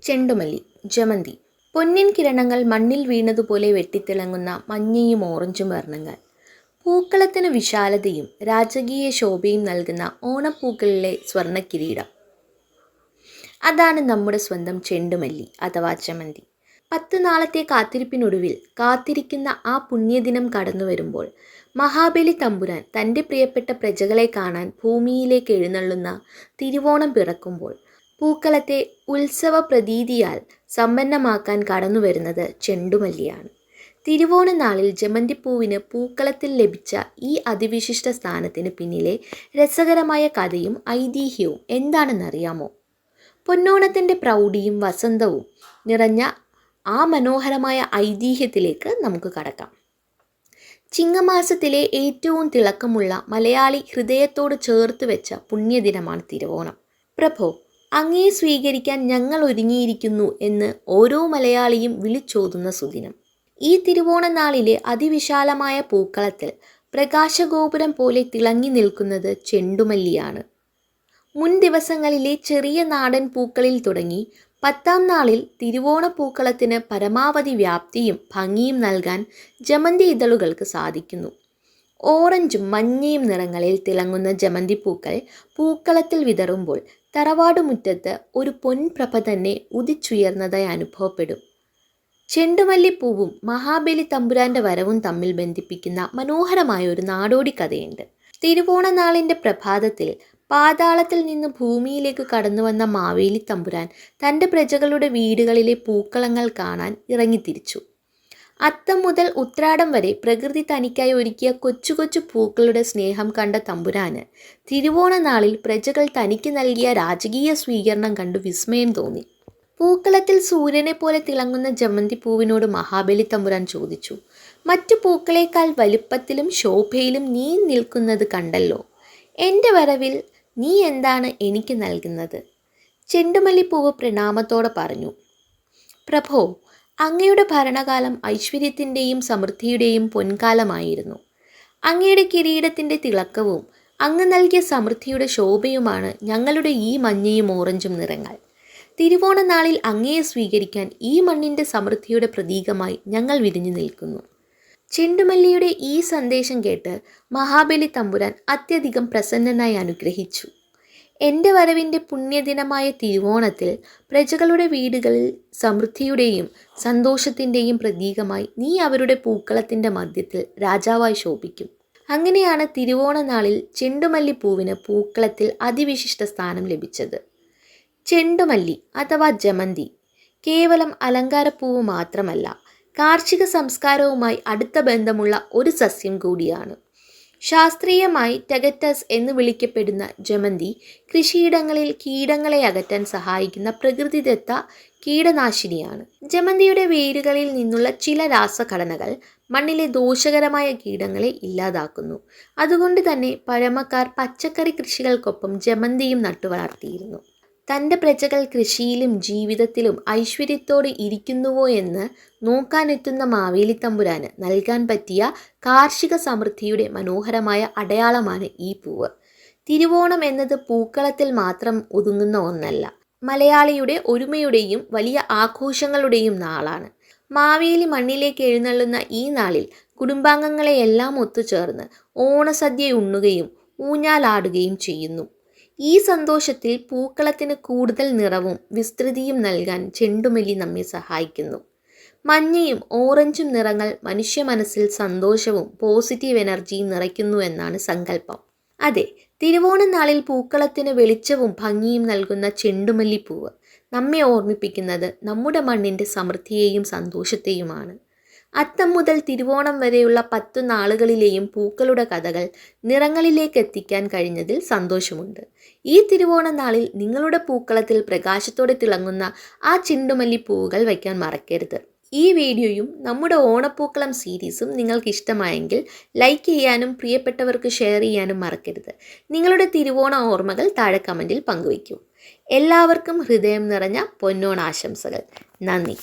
ചെണ്ടുമല്ലി, ജമന്തി. പൊന്നിൻ കിരണങ്ങൾ മണ്ണിൽ വീണതുപോലെ വെട്ടിത്തിളങ്ങുന്ന മഞ്ഞയും ഓറഞ്ചും വർണ്ണങ്ങൾ. പൂക്കളത്തിന് വിശാലതയും രാജകീയ ശോഭയും നൽകുന്ന ഓണപ്പൂക്കളിലെ സ്വർണ്ണക്കിരീടം. അതാണ് നമ്മുടെ സ്വന്തം ചെണ്ടുമല്ലി അഥവാ ജമന്തി. 10 നാളത്തെ കാത്തിരിപ്പിനൊടുവിൽ കാത്തിരിക്കുന്ന ആ പുണ്യദിനം കടന്നു വരുമ്പോൾ മഹാബലി തമ്പുരാൻ തൻ്റെ പ്രിയപ്പെട്ട പ്രജകളെ കാണാൻ ഭൂമിയിലേക്ക് എഴുന്നള്ളുന്ന തിരുവോണം പിറക്കുമ്പോൾ പൂക്കളത്തെ ഉത്സവ പ്രതീതിയാൽ സമ്പന്നമാക്കാൻ കടന്നു വരുന്നത് ചെണ്ടുമല്ലിയാണ്. തിരുവോണ നാളിൽ ജമന്തിപ്പൂവിന് പൂക്കളത്തിൽ ലഭിച്ച ഈ അതിവിശിഷ്ട സ്ഥാനത്തിന് പിന്നിലെ രസകരമായ കഥയും ഐതിഹ്യവും എന്താണെന്നറിയാമോ? പൊന്നോണത്തിൻ്റെ പ്രൗഢിയും വസന്തവും നിറഞ്ഞ ആ മനോഹരമായ ഐതിഹ്യത്തിലേക്ക് നമുക്ക് കടക്കാം. ചിങ്ങമാസത്തിലെ ഏറ്റവും തിളക്കമുള്ള മലയാളി ഹൃദയത്തോട് ചേർത്ത് വെച്ച പുണ്യദിനമാണ് തിരുവോണം. പ്രഭോ, അങ്ങയെ സ്വീകരിക്കാൻ ഞങ്ങൾ ഒരുങ്ങിയിരിക്കുന്നു എന്ന് ഓരോ മലയാളിയും വിളിച്ചോതുന്ന സുദിനം. ഈ തിരുവോണ നാളിലെ അതിവിശാലമായ പൂക്കളത്തിൽ പ്രകാശഗോപുരം പോലെ തിളങ്ങി നിൽക്കുന്നത് ചെണ്ടുമല്ലിയാണ്. മുൻ ദിവസങ്ങളിലെ ചെറിയ നാടൻ പൂക്കളിൽ തുടങ്ങി 10ാം നാളിൽ തിരുവോണ പൂക്കളത്തിന് പരമാവധി വ്യാപ്തിയും ഭംഗിയും നൽകാൻ ജമന്തി ഇതളുകൾക്ക് സാധിക്കുന്നു. ഓറഞ്ചും മഞ്ഞയും നിറങ്ങളിൽ തിളങ്ങുന്ന ജമന്തിപ്പൂക്കൾ പൂക്കളത്തിൽ വിതറുമ്പോൾ തറവാടുമുറ്റത്ത് ഒരു പൊൻപ്രഭ തന്നെ ഉദിച്ചുയർന്നതായി അനുഭവപ്പെടും. ചെണ്ടുമല്ലിപ്പൂവും മഹാബലി തമ്പുരാന്റെ വരവും തമ്മിൽ ബന്ധിപ്പിക്കുന്ന മനോഹരമായ ഒരു നാടോടി കഥയുണ്ട്. തിരുവോണ നാളിൻ്റെ പ്രഭാതത്തിൽ പാതാളത്തിൽ നിന്ന് ഭൂമിയിലേക്ക് കടന്നു വന്ന മാവേലി തമ്പുരാൻ തൻ്റെ പ്രജകളുടെ വീടുകളിലെ പൂക്കളങ്ങൾ കാണാൻ ഇറങ്ങിത്തിരിച്ചു. അത്തം മുതൽ ഉത്രാടം വരെ പ്രകൃതി തനിക്കായി ഒരുക്കിയ കൊച്ചു കൊച്ചു പൂക്കളുടെ സ്നേഹം കണ്ട തമ്പുരാന് തിരുവോണ നാളിൽ പ്രജകൾ തനിക്ക് നൽകിയ രാജകീയ സ്വീകരണം കണ്ടു വിസ്മയം തോന്നി. പൂക്കളത്തിൽ സൂര്യനെ പോലെ തിളങ്ങുന്ന ജമന്തി പൂവിനോട് മഹാബലി തമ്പുരാൻ ചോദിച്ചു, മറ്റു പൂക്കളേക്കാൾ വലുപ്പത്തിലും ശോഭയിലും നീ നിൽക്കുന്നത് കണ്ടല്ലോ, എൻ്റെ വരവിൽ നീ എന്താണ് എനിക്ക് നൽകുന്നത്? ചെണ്ടുമല്ലിപ്പൂവ് പ്രണാമത്തോടെ പറഞ്ഞു, പ്രഭോ, അങ്ങയുടെ ഭരണകാലം ഐശ്വര്യത്തിൻ്റെയും സമൃദ്ധിയുടെയും പൊൻകാലമായിരുന്നു. അങ്ങയുടെ കിരീടത്തിൻ്റെ തിളക്കവും അങ്ങ് നൽകിയ സമൃദ്ധിയുടെ ശോഭയുമാണ് ഞങ്ങളുടെ ഈ മഞ്ഞയും ഓറഞ്ചും നിറങ്ങൾ. തിരുവോണ നാളിൽ അങ്ങയെ സ്വീകരിക്കാൻ ഈ മണ്ണിൻ്റെ സമൃദ്ധിയുടെ പ്രതീകമായി ഞങ്ങൾ വിരിഞ്ഞു നിൽക്കുന്നു. ചെണ്ടുമല്ലിയുടെ ഈ സന്ദേശം കേട്ട് മഹാബലി തമ്പുരാൻ അത്യധികം പ്രസന്നനായി അനുഗ്രഹിച്ചു. എൻ്റെ വരവിൻ്റെ പുണ്യദിനമായ തിരുവോണത്തിൽ പ്രജകളുടെ വീടുകളിൽ സമൃദ്ധിയുടെയും സന്തോഷത്തിൻ്റെയും പ്രതീകമായി നീ അവരുടെ പൂക്കളത്തിൻ്റെ മധ്യത്തിൽ രാജാവായി ശോഭിക്കും. അങ്ങനെയാണ് തിരുവോണ നാളിൽ ചെണ്ടുമല്ലിപ്പൂവിന് പൂക്കളത്തിൽ അതിവിശിഷ്ട സ്ഥാനം ലഭിച്ചത്. ചെണ്ടുമല്ലി അഥവാ ജമന്തി കേവലം അലങ്കാരപ്പൂവ് മാത്രമല്ല, കാർഷിക സംസ്കാരവുമായി അടുത്ത ബന്ധമുള്ള ഒരു സസ്യം കൂടിയാണ്. ശാസ്ത്രീയമായി ടെഗറ്റസ് എന്ന് വിളിക്കപ്പെടുന്ന ജമന്തി കൃഷിയിടങ്ങളിൽ കീടങ്ങളെ അകറ്റാൻ സഹായിക്കുന്ന പ്രകൃതിദത്ത കീടനാശിനിയാണ്. ജമന്തിയുടെ വേരുകളിൽ നിന്നുള്ള ചില രാസഘടനകൾ മണ്ണിലെ ദോഷകരമായ കീടങ്ങളെ ഇല്ലാതാക്കുന്നു. അതുകൊണ്ട് തന്നെ പഴമക്കാർ പച്ചക്കറി കൃഷികൾക്കൊപ്പം ജമന്തിയും നട്ടുവളർത്തിയിരുന്നു. തൻ്റെ പ്രജകൾ കൃഷിയിലും ജീവിതത്തിലും ഐശ്വര്യത്തോടെ ഇരിക്കുന്നുവോ എന്ന് നോക്കാനെത്തുന്ന മാവേലി തമ്പുരാന് നൽകാൻ പറ്റിയ കാർഷിക സമൃദ്ധിയുടെ മനോഹരമായ അടയാളമാണ് ഈ പൂവ്. തിരുവോണം എന്നത് പൂക്കളത്തിൽ മാത്രം ഒതുങ്ങുന്ന ഒന്നല്ല, മലയാളിയുടെ ഒരുമയുടെയും വലിയ ആഘോഷങ്ങളുടെയും നാളാണ്. മാവേലി മണ്ണിലേക്ക് എഴുന്നള്ളുന്ന ഈ നാളിൽ കുടുംബാംഗങ്ങളെയെല്ലാം ഒത്തുചേർന്ന് ഓണസദ്യ ഉണ്ണുകയും ഊഞ്ഞാലാടുകയും ചെയ്യുന്നു. ഈ സന്തോഷത്തിൽ പൂക്കളത്തിന് കൂടുതൽ നിറവും വിസ്തൃതിയും നൽകാൻ ചെണ്ടുമല്ലി നമ്മെ സഹായിക്കുന്നു. മഞ്ഞയും ഓറഞ്ചും നിറങ്ങൾ മനുഷ്യ മനസ്സിൽ സന്തോഷവും പോസിറ്റീവ് എനർജിയും നിറയ്ക്കുന്നു എന്നാണ് സങ്കല്പം. അതെ, തിരുവോണ നാളിൽ പൂക്കളത്തിന് വെളിച്ചവും ഭംഗിയും നൽകുന്ന ചെണ്ടുമല്ലിപ്പൂവ് നമ്മെ ഓർമ്മിപ്പിക്കുന്നത് നമ്മുടെ മണ്ണിൻ്റെ സമൃദ്ധിയെയും സന്തോഷത്തെയുമാണ്. അത്തം മുതൽ തിരുവോണം വരെയുള്ള 10 നാളുകളിലെയും പൂക്കളുടെ കഥകൾ നിറങ്ങളിലേക്ക് എത്തിക്കാൻ കഴിഞ്ഞതിൽ സന്തോഷമുണ്ട്. ഈ തിരുവോണ നാളിൽ നിങ്ങളുടെ പൂക്കളത്തിൽ പ്രകാശത്തോടെ തിളങ്ങുന്ന ആ ചെണ്ടുമല്ലി പൂവുകൾ വയ്ക്കാൻ മറക്കരുത്. ഈ വീഡിയോയും നമ്മുടെ ഓണപ്പൂക്കളം സീരീസും നിങ്ങൾക്ക് ഇഷ്ടമായെങ്കിൽ ലൈക്ക് ചെയ്യാനും പ്രിയപ്പെട്ടവർക്ക് ഷെയർ ചെയ്യാനും മറക്കരുത്. നിങ്ങളുടെ തിരുവോണ ഓർമ്മകൾ താഴെ കമൻറ്റിൽ പങ്കുവയ്ക്കൂ. എല്ലാവർക്കും ഹൃദയം നിറഞ്ഞ പൊന്നോണ ആശംസകൾ. നന്ദി.